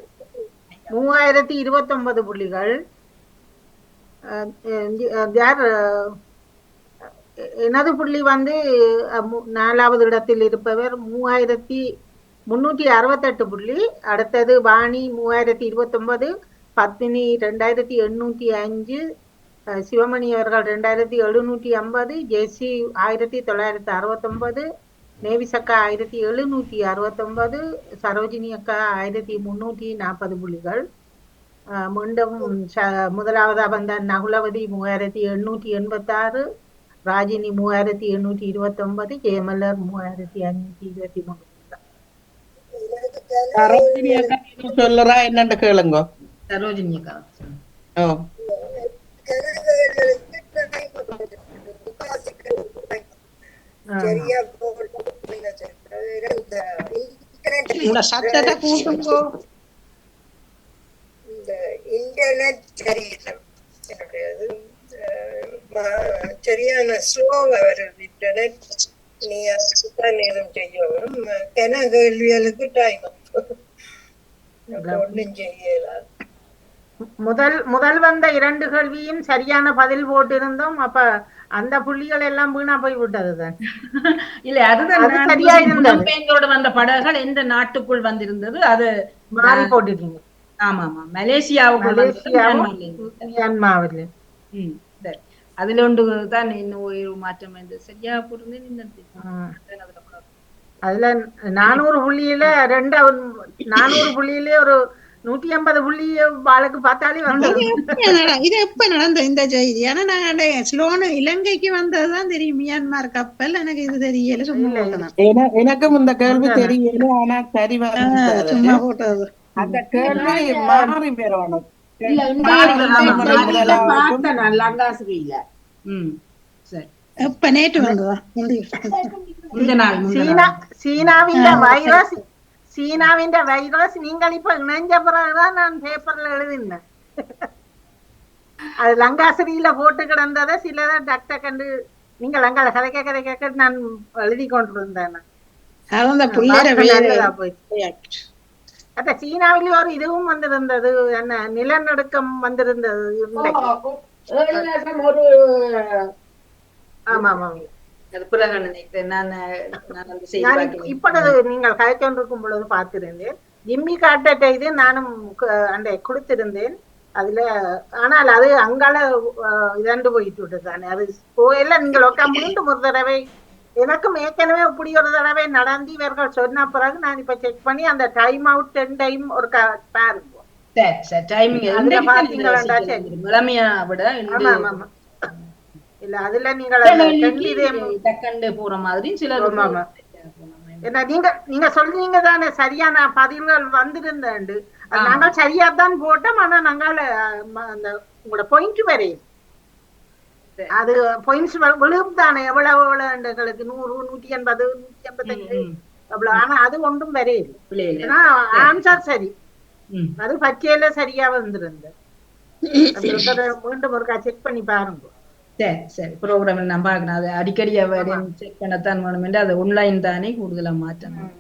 3029 புள்ளிகள். எனது புள்ளி வந்து 4வது இடத்தில் இருப்பவர் 3368 புள்ளி. அடுத்தது வாணி 3029, பத்மினி 2805, சிவமணி அவர்கள் 2750, ஜெசி 1969, நேவிசக்கா 1769, சரோஜினி அக்கா 1340 புள்ளிகள். மீண்டும் முதலாவதாக வந்த நகுலவதி 3886, ராஜினி 3829, ஜெயமலர் 3523. சொல்லுறா என்னன்னு கேளுங்க. சரோஜினி அக்கா சத்தத்தை கூட்டுங்கோ. இந்த இன்டர்நெட் சரியான ஸ்லோவா வருது இன்டர்நெட். நீ அதுதான் நேரம் செய்யணும். கன கேள்விகளுக்கு டைம் ஒன்றும் செய்யலாம். முதல் வந்த 2 கேள்வியும் சரியான பதில் போட்டிருந்தோம். அப்ப அந்த புள்ளிகள் எல்லாம் வீணா போய் விட்டதுதான். இல்ல, அதுதான் சரியா இருந்தது. எங்களோட வந்த படகுகள் எந்த நாட்டுக்குள் வந்திருந்தது அது மாறி போட்டுட்டீங்க. ஆமா, மியான்மாவில். அதுல ஒன்று தான் இன்னும் ஒரு மாற்றம் வந்து சரியா போட்டிருந்தேன். அதுல 400 புள்ளியில 400 புள்ளியிலே ஒரு 150 புள்ளி வாளுக்கு பார்த்தாலே வந்து இது எப்ப நடந்த இந்த செய்தி? ஆனா நாங்க ஸ்லோனு இலங்கைக்கு வந்ததுதான் தெரியும். மியான்மர் கப்பல் எனக்கு இது தெரியல. சும்மா போட்டதான். எனக்கும் இந்த கேள்வி தெரியல. ஆனா சரி சும்மா போட்டது. அந்த கேள்வி மாறி பெறணும். எப்ப நேற்று வந்ததா? சீனாவின் வைரஸ் நீங்கள் இப்ப இணைஞ்ச பிறகுதான் நான் பேப்பர்ல எழுதினேன். அது லங்காசிரியில போட்டு கிடந்ததை சிலதை டக்ட கண்டு நீங்கள் அங்கால கதைக்க நான் எழுதி கொண்டிருந்தேன். சீனாவில ஒரு இதுவும் வந்திருந்தது, என்ன நிலநடுக்கம் வந்திருந்தது. ஆமா ஆமா இப்பொழுது நீங்கள் கதைக்கொண்டிருக்கும் பொழுது பார்த்திருந்தேன். ஜிம்மி காட்ட இது நானும் அந்த கொடுத்திருந்தேன் அதுல. ஆனால் அது அங்கால இதண்டு போயிட்டு விட்டுதானே அது போயில. நீங்கள் மீண்டும் ஒரு தடவை எனக்கும் ஏற்கனவே இப்படி ஒரு தடவை நடந்து இவர்கள் சொன்ன பிறகு நான் இப்ப செக் பண்ணி அந்த டைம் அவுட் 10 டைம் ஒரு பாருங்க. இல்ல அதுல நீங்கள் போற மாதிரி சில என்ன நீங்க சொல்றீங்க தானே சரியான பதில்கள் வந்திருந்தாண்டு. நாங்கள் சரியா தான் போட்டோம். ஆனா நாங்கள் அந்த உங்களோட பாயிண்ட் வரையும் அது பாயிண்ட்ஸ் விழும் தானே. எவ்வளவு எங்களுக்கு 100, 180, 185 அவ்வளவு. ஆனா அது ஒன்றும் வரையில. ஆன்சர் சரி, அது பச்சையில சரியா வந்திருந்தது. மீண்டும் ஒருக்கா செக் பண்ணி பாருங்க. சரி ப்ரோக்ராம் நான் பாக்கணும். அது அடிக்கடி செக் பண்ணத்தான் வேணும் என்று அது ஆன்லைன் தானே கூடுதலா மாற்றணும்.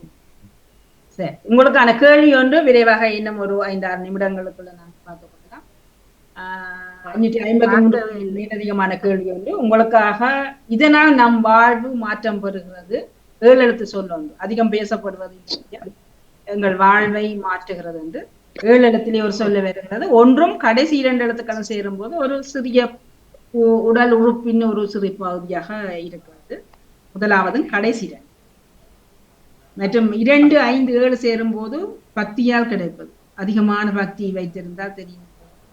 சரி, உங்களுக்கான கேள்வி ஒன்று விரைவாக இன்னும் ஒரு 5-6 நிமிடங்களுக்குள்ள நான் பார்க்க போகலாம். 553 மேலதிகமான கேள்வி ஒன்று உங்களுக்காக. இதனால் நம் வாழ்வு மாற்றம் பெறுகிறது. 7 எழுத்து சொல்ல ஒன்று அதிகம் பேசப்படுவது எங்கள் வாழ்வை மாற்றுகிறது என்று 7 எழுத்திலே ஒரு சொல்ல வருகிறது. ஒன்றும் கடைசி 2 எழுத்துக்களும் சேரும் போது ஒரு சிறிய உடல் உறுப்பின் ஒரு சிறு பகுதியாக இருக்கிறது. முதலாவது கடைசி 2 மற்றும் 2, 5, 7 சேரும் போது பக்தியால் கிடைப்பது. அதிகமான பக்தி வைத்திருந்தால் தெரியும்,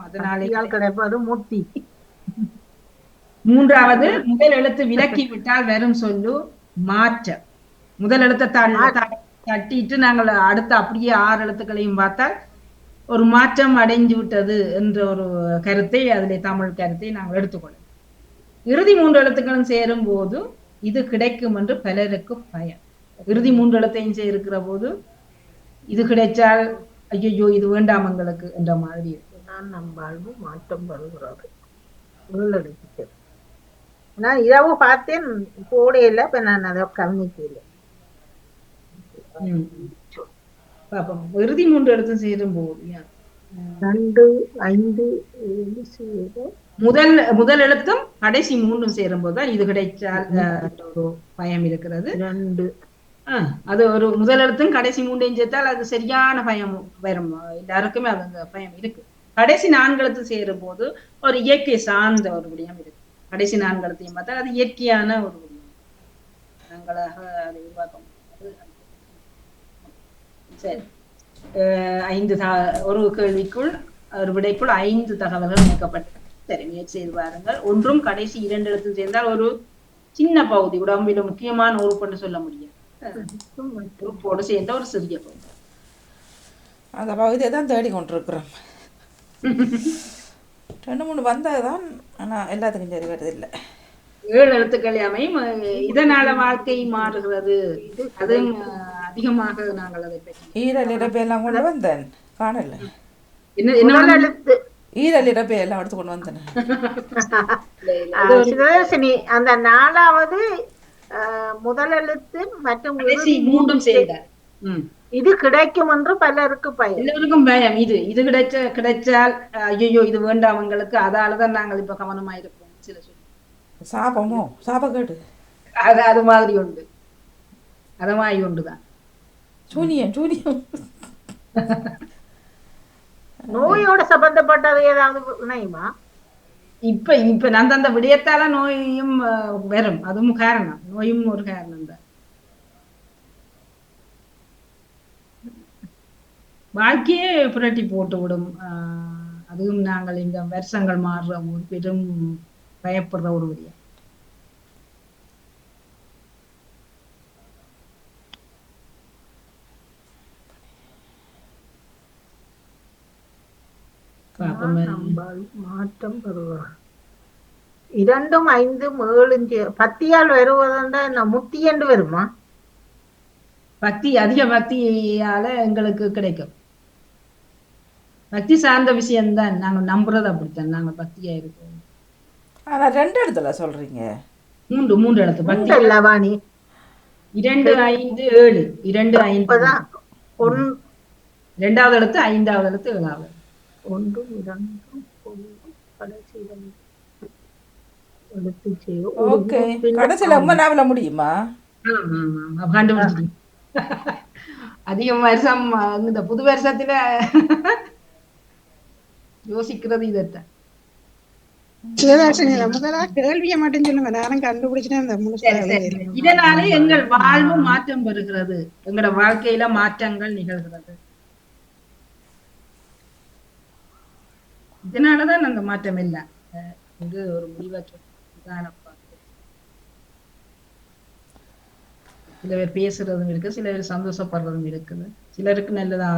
அதனாலே கிடைப்பது மூர்த்தி. மூன்றாவது முதல் எழுத்து விலக்கி விட்டால் வரும் சொல்லு மாற்றம். முதல் எழுத்தை தட்டிட்டு நாங்கள் அடுத்த அப்படியே 6 எழுத்துக்களையும் பார்த்தால் ஒரு மாற்றம் அடைஞ்சு விட்டது என்ற ஒரு கருத்தை, அதிலே தமிழ் கருத்தை நாங்கள் எடுத்துக்கொள்ளலாம். இறுதி 3 எழுத்துக்களும் சேரும் போது இது கிடைக்கும் என்று பலருக்கு பயம். இறுதி 3 எழுத்தையும் சேர்க்கிற போது இது கிடைச்சால் ஐயோ இது வேண்டாம் எங்களுக்கு என்ற மாதிரி இருக்கு. நம் வாழ்வு மாற்றம் வருகிறது. நான் இரவு பார்த்தேன் போடையில, இப்ப நான் அதை கவனிக்கல. பாப்போம். இறுதி 3 எழுத்தும் சேரும் போது 2, 5, 7 முதல் எழுத்தும் கடைசி 3 சேரும் போதுதான் இது கிடைச்சால் ஒரு பயம் இருக்கிறது. 2 அது ஒரு முதல் எழுத்தும் கடைசி 3 சேர்த்தால் அது சரியான பயம் வரும். எல்லாருக்குமே அது அந்த பயம் இருக்கு. கடைசி 4 எழுத்து சேரும் போது ஒரு இயற்கை சார்ந்த ஒரு விடயம் இருக்கு. கடைசி 4 எழுத்தையும் பார்த்தா அது இயற்கையான ஒரு விடயம், நாங்களாக அதை உருவாக்க. சரி, 5 ஒரு கேள்விக்குள் ஒரு விடைக்குள் 5 தகவல்கள் இணைக்கப்பட்டது. சரி, முயற்சி செய்து பாருங்கள். ஒன்றும் கடைசி 2 எழுத்து சேர்ந்தால் ஒரு சின்ன பகுதி, உடம்பில முக்கியமான உறுப்புன்னு சொல்ல முடியும். உறுப்போடு சேர்ந்த ஒரு சிறிய பகுதி. அந்த பகுதியை தான் தேடி கொண்டிருக்கிறோம். 2-3 வந்ததுதான், ஆனா எல்லாத்துக்கும் சரி வருதில்லை. 7 எழுத்துக்கள் அமையும். இதனால வாழ்க்கை மாறுகிறது. அதுவும் அதிகமாக நாங்கள் அதை பற்றி ஈரல் இறப்பை எல்லாம் கொண்டு வந்தேன், காணல. ஈரல் இறப்பை எல்லாம் எடுத்து கொண்டு வந்தேன். அந்த 4வது முதல் எழுத்து மற்றும் இது கிடைக்கும் என்று பலருக்கு பயம். எல்லோருக்கும் பயம். இது கிடைச்சால் ஐயோ இது வேண்டாம் எங்களுக்கு, அதாலதான் நாங்கள் இப்ப கவனமா இருப்போம். சில சொல்லி சாபமோ சாபக்கேடு அது மாதிரி உண்டு. அது மாதிரி உண்டுதான். சூனியம் நோயோட சம்பந்தப்பட்டது ஏதாவது இணையுமா? இப்ப நான் அந்த விடயத்தால நோயும் வரும், அதுவும் காரணம். நோயும் ஒரு காரணம் தான். வாழ்க்கையே புரட்டி போட்டு விடும். அதுவும் நாங்கள் இந்த வருஷங்கள் மாறுற ஒரு பெரும் பயப்படுற ஒரு விடயம். மாற்றம் பெறுவார் 2 5 7 பத்தியால் வருவதா முத்தி என்று வருமா? பக்தி அதிக பக்தியால எங்களுக்கு கிடைக்கும். பக்தி சார்ந்த விஷயம்தான், நாங்க நம்புறது அப்படித்தான். நாங்க பக்தியா இருக்கோம். ஆனா 2 இடத்துல சொல்றீங்க. 3 இடத்து பக்தி லவாணி 2 5 7 2 5 2வது இடத்து 5வது இடத்து 7வது 1 2 கடைசி ஓகே. கடைசியில உம்மனாவில முடியுமா? கண்டுபிடிச்சிட்டீங்க. அதிகம் வருஷம் இந்த புது வருஷத்துல யோசிக்கிறது இதத்தான். முதலா கேள்வியை மட்டும் சொல்லுங்க, நானும் கண்டுபிடிச்சிட்டேன். இதனாலே எங்கள் வாழ்வு மாற்றம் பெறுகிறது, எங்களோட வாழ்க்கையில மாற்றங்கள் நிகழ்கிறது. இதனாலதான் அந்த மாற்றம் இல்லை. இது ஒரு முடிவா சொல்ல. சில பேர் பேசுறதும் இருக்கு, சில பேர் சந்தோஷப்படுறதும் இருக்குது. சிலருக்கு நல்லதா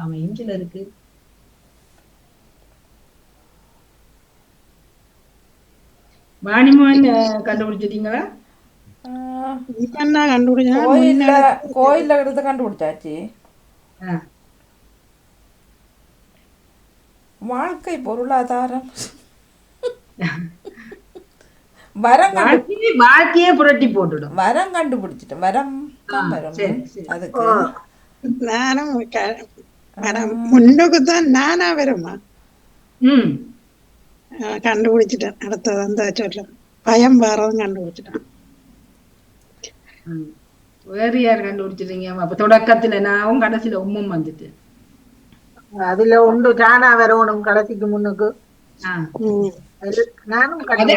அமையும், சிலருக்கு வாணிமோகன் கண்டுபிடிச்சிட்டீங்களா? கோயில்ல இருந்து கண்டுபிடிச்சாச்சு. வாழ்க்கை பொருளாதாரம் வரம் வாழ்க்கையே புரட்டி போட்டுடும். வரம் கண்டுபிடிச்சிட்டேன். வரம் அதுக்கு நானும் முன்னுக்குதான் நானா வருமா கண்டுபிடிச்சிட்டேன். அடுத்தது அந்த சொல்ல பயம் வர்றதும் கண்டுபிடிச்சிட்டேன். வேற யார் கண்டுபிடிச்சிருங்க? அப்ப தொடக்கத்துல நான் கடைசியில உம்மும் வந்துட்டு அதுல ஒன்று தானா வரணும் கடைசிக்கு முன்னுக்கு.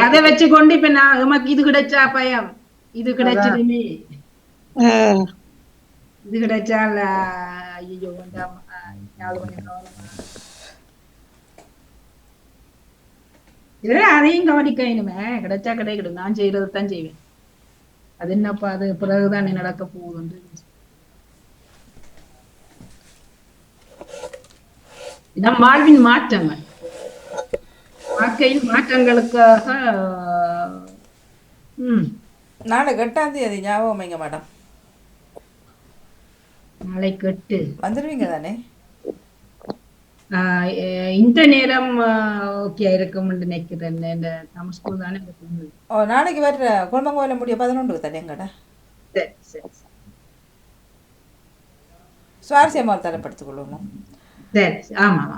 அதை வச்சுக்கொண்டு இப்ப நான் எமக்கு இது கிடைச்சா பயம், இது கிடைச்சிருமே, இது கிடைச்சால் ஐயோ வேண்டாம், அதையும் கவனிக்கணுமே. கிடைச்சா கிடைக்கணும், நான் செய்யறதுதான் செய்வேன். அது என்னப்பா, அது பிறகுதான் நடக்க போகுது. நம் வாழ்வின் மாற்றங்கள், வாழ்க்கையின் மாற்றங்களுக்காக. நாளைக்கு 8ஆம் தேதி ஞாபகம் வைங்க மேடம். நாளைக்கு 8 வந்துருவீங்க தானே? இந்த நேரம் ஓகே இருக்கும்னு நினைக்கிறேன். இந்த நம்ம ஸ்கூல் தானே. நாளைக்கு வர்ற குழம்பங்கோயில முடிய 11 தானே எங்கட. சுவாரஸ்யமாக தலைப்படுத்திக் கொள்வோம். சரி, ஆமா ஆமா.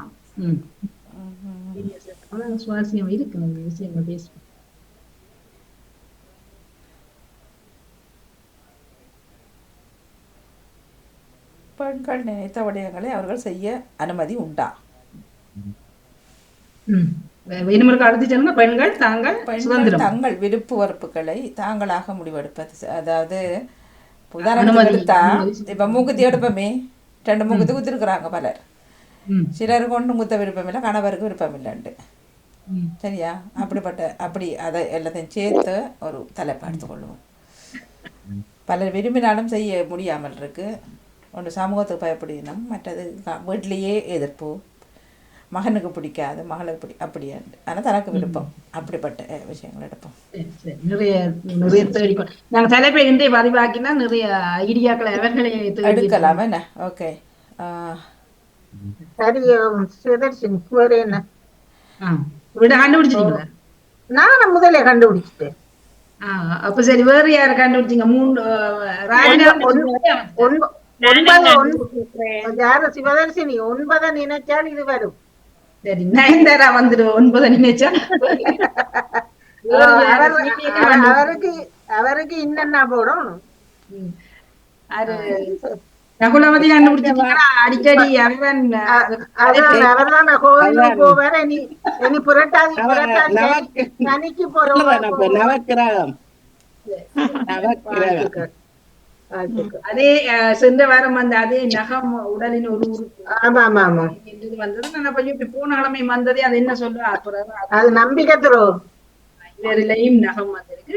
சுவாரஸ்யம் இருக்கு விஷயங்கள் பேசுவோம். பெண்கள் நினைத்த விடயங்களை அவர்கள் செய்ய அனுமதி உண்டா? பெண்கள் தங்கள் விருப்பு வெறுப்புகளை தாங்களாக முடிவெடுப்பது. அதாவது உதாரணத்துக்கு எடுத்தா இப்ப மூக்குத்தி எடுப்பமே, 2 மூக்குத்தி குத்திருக்கிறாங்க பலர். சிலருக்கு ஒன்றும் குத்த விருப்பம் இல்லை, கணவருக்கு விருப்பம் இல்லைண்டு. சரியா? அப்படி அதை எல்லாத்தையும் சேர்த்து ஒரு தலைப்பு எடுத்துக்கொள்ளுவோம். பலர் விரும்பினாலும் செய்ய முடியாமல் இருக்கு. ஒன்று சமூகத்துக்கு பயப்படணும், மற்றது வீட்டிலேயே எதிர்ப்பு, மகனுக்கு பிடிக்காது, மகளுக்கு அப்படியாண்டு. ஆனால் தனக்கு விருப்பம். அப்படிப்பட்ட விஷயங்கள் எடுப்போம். நிறைய தேடிப்போம். நாங்கள் தலைப்பை இன்றைய பதிவாக்கினா நிறைய ஐடியாக்களை அவர்களே எடுக்கலாம். என்ன? ஓகே, சரி. என்ன கண்டுபிடிச்சிட்டீங்களா? நான் முதலே கண்டுபிடிச்சிட்டேன். அப்ப சரி, வேற யார கண்டுபிடிச்சீங்க? 9 சிவதர்சினி 9 நினைச்சால் இது வரும். சரி, நயன்தாரா வந்துடும் 9 நினைச்சா. அவருக்கு இன்னென்ன போடணும். நகுலவதி கண்டுபிடிச்சிட்டீங்களா? அடிக்கடி அவர்தான் கோவிலுக்கு போவார். இனி புரட்டாதி சனிக்கு போறோம். அதே சென்ற வாரம் வந்த அதே நகம் உடலின் ஒரு உறுப்பு ஆமா ஆமா ஆமா இது வந்தது. நான் அப்ப இப்ப போன கிழமை வந்ததே அது என்ன சொல்ற அப்புறம் அது நம்பிக்கை துரோகம். இவரிலையும் நகம் வந்திருக்கு.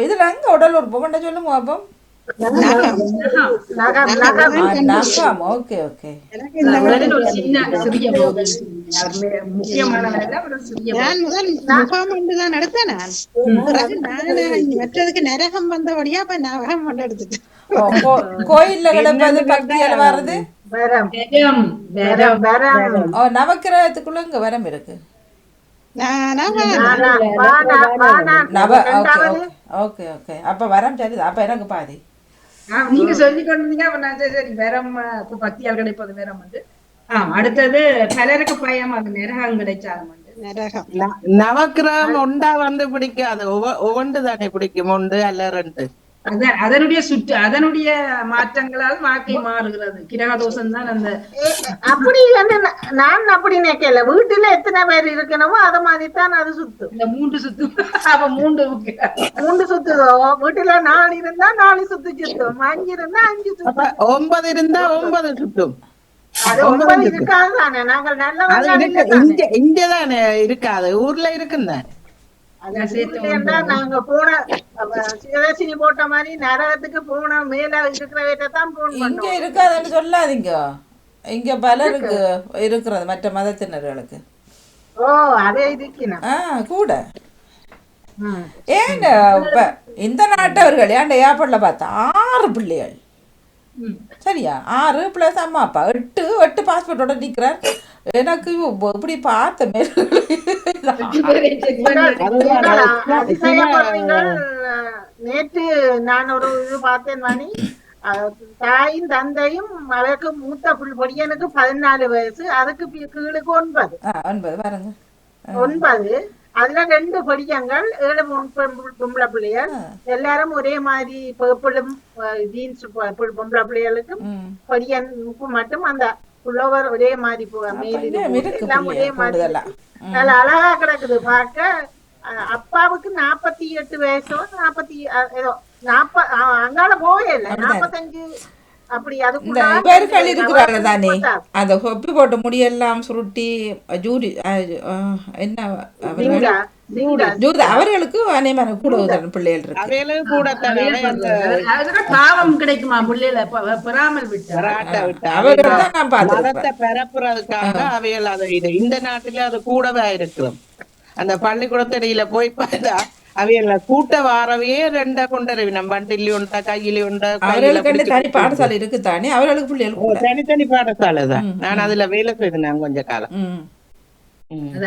இதுல எங்க உடல் உறுப்பு கொண்ட சொல்லுங்க அப்போ. நகம் நகம் நகம். Okay okay. உடலில் ஒரு சின்ன சிறிய பகுதி. முக்கியமானவர்கள் ஒரு சிறிய நான் முதல் முகாம் ஒன்றுதான் எடுத்தேன். நான் பிறகு நான் மற்றதுக்கு நரகம் வந்தபடியா அப்ப நரகம் கொண்டு எடுத்துட்டேன். கோயில்ல கிடப்பது பக்தியால வர்றது வரம் வரம் வரம் வரம் நவக்கிரகத்துக்குள்ள இங்க வரம் இருக்கு. Okay okay. அப்ப வரம் சரி. அப்ப எனக்கு பாதி நீங்க சொல்லி கொண்டிருந்தீங்க. அப்ப நான் சரி வரம் பக்தியால் கிடைப்பது வரம் வந்து அடுத்தது பலருக்கு பயம் அது நரகம் கிடைச்சாலும் வந்து நவக்கிரகம் ஒண்டா வந்து பிடிக்காது. ஒவ்வொன்று தானே பிடிக்கும். ஒன்று அல்ல ரெண்டு. அதனுடைய அதனுடைய மாற்றங்களால் வாழ்க்கை மாறுகிறது. கிரகதோஷம் தான் அந்த அப்படி நான் அப்படி நினைக்கல. வீட்டுல எத்தனை பேர் இருக்கணுமோ அத மாதிரிதான் அது சுத்தும். இந்த 3 சுத்து. அப்ப 3 சுத்துதோ. வீட்டுல 4 இருந்தா 4 சுத்து சுத்தும். 5 இருந்தா 5 சுத்தும். 9 இருந்தா 9 சுத்தும். அது 9 இருக்காது தானே. நாங்கள் நல்ல இங்கதானே இருக்காது. ஊர்ல இருக்குன்னு நாங்க போன சிவகாசினி போட்ட மாதிரி நரகத்துக்கு போன மேல இருக்கிறதான் இங்க இருக்காதுன்னு சொல்லாதீங்க. இங்க பலருக்கு இருக்கிறது மற்ற மதத்தினர்களுக்கு. ஓ அதே இருக்கணும் கூட. ஏன் இப்ப இந்த நாட்டவர்கள் ஏன்டா ஏப்படல பார்த்தா 6 பிள்ளைகள். சரியா 6 + அம்மா அப்பா 8 பாஸ்போர்ட்டோட நிக்கிறார். எனக்கு இப்படி பார்த்த நேற்று நான் ஒரு இது பார்த்தேன் மணி. தாயும் தந்தையும் அவருக்கு மூத்த பொடியனுக்கு 14 வயசு. அதுக்கு கீழுக்கு 9 பாருங்க 9. அதுல 2 பொடியங்கள் 7 பொம்பளை பிள்ளைகள். எல்லாரும் ஒரே மாதிரி பேப்பிளும் ஜீன்ஸ் பொம்பளை பிள்ளைகளுக்கும் பொடியனுக்கு மட்டும் அந்த புள்ளவர் ஒரே மாதிரி எல்லாம் ஒரே மாதிரி நல்ல அழகா கிடக்குது பார்க்க. அப்பாவுக்கு 48 வயசோ 40 ஏதோ 40 அங்கால போவே இல்லை 45 அப்படி. இவர்கள் இருக்கிறாங்க தானே அந்த கொப்பி போட்ட முடியெல்லாம் சுருட்டி ஜூரி என்ன அவர்களுக்கு அனைவர கூட பிள்ளைகள் இருக்கு. பாவம் கிடைக்குமா பிள்ளைகளை பெறாமல் பரப்புறதுக்காக அவைகள் அதை இந்த நாட்டுல அது கூடவே இருக்கிறோம். அந்த பள்ளிக்கூடத்தடியில போய் பார்த்தா அவையல்ல கூட்ட வாரவையே 2 கொண்டறவி நம்ம வண்டிலி உண்டா கையில உண்டா. தனி பாடசாலை இருக்குதானே அவர்களுக்கு பிள்ளைகள் தனித்தனி பாடசாலை தான். நான் அதுல வேலை செய்தேன் கொஞ்ச காலம்.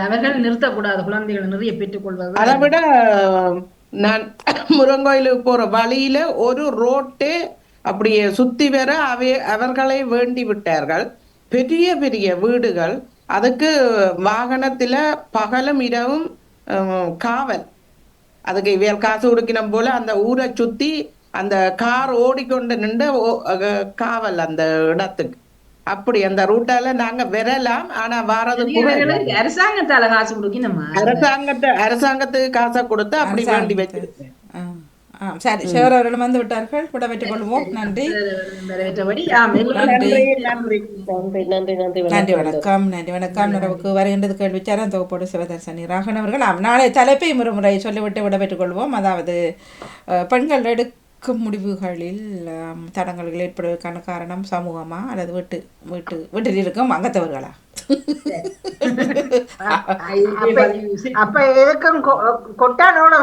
அவர்கள் நிறுத்தக்கூடாது. குழந்தைகளை நிறைய பெற்றுக் கொள்வது. அதை விட நான் முருங்கோயிலுக்கு போற வழியில ஒரு ரோட்டே அப்படியே சுத்தி வர அவர்களை வேண்டி விட்டார்கள். பெரிய பெரிய வீடுகள். அதுக்கு வாகனத்துல பகலும் இரவும் காவல். அதுக்கு இவையல் காசு கொடுக்கணும் போல அந்த ஊரை சுத்தி அந்த கார் ஓடிக்கொண்டு நின்று காவல் அந்த இடத்துக்கு. அப்படி அந்த ரூட்டால நாங்க வரலாம். ஆனா வாரது அரசாங்கத்தால காசு கொடுக்கணுமா? அரசாங்கத்துக்கு காசை கொடுத்து அப்படி வேண்டி வச்சிருக்கேன். சரி சேர் அவர்களும் வந்து விட்டார்கள். கூட வைத்துக் கொள்வோம். நன்றி நன்றி வணக்கம். நன்றி வணக்கம். நமக்கு வருகின்றது கேள்விச்சாரம் தொகுப்போடு சிவதர்சனி ராகன் அவர்கள். நாளை தலைப்பை முறை சொல்லிவிட்டு விட பெற்றுக் கொள்வோம். அதாவது பெண்கள் எடுக்கும் முடிவுகளில் தடங்கல்கள் ஏற்படுவதற்கான காரணம் சமூகமா அல்லது வீட்டில் இருக்கும் அங்கத்தவர்களா? அப்ப எதுக்கும் கொட்டானோட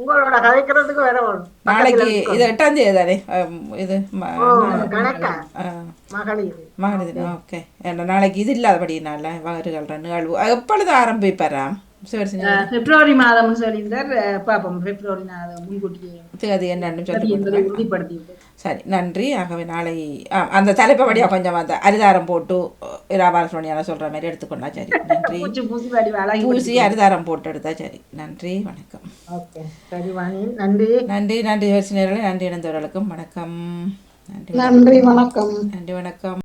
உங்களோட கதைக்கிறதுக்கு வேற நாளைக்கு இது 8ஆம் தேதி தானே இது மகளிர். ஓகே நாளைக்கு இது இல்லாதபடினால வருகிற நிகழ்வு எப்பொழுது ஆரம்பிப்பாராம்? பிப்ரவரி மாதம் சொல்லியிருந்தார். பாப்போம் பிப்ரவரி மாதம் முன்கூட்டியே அது என்னன்னு சொல்லி உறுதிப்படுத்தி. சரி நன்றி. ஆகவே நாளை அந்த தலைப்படியா கொஞ்சம் அந்த அரிதாரம் போட்டு ராபாலசுவனியான சொல்ற மாதிரி எடுத்துக்கொண்டா சரி. நன்றி. பூசி அரிதாரம் போட்டு எடுத்தா சரி. நன்றி வணக்கம். நன்றி நன்றி நன்றி நேயர்களே. நன்றி இணைந்தவர்களுக்கும் வணக்கம். நன்றி வணக்கம். நன்றி வணக்கம்.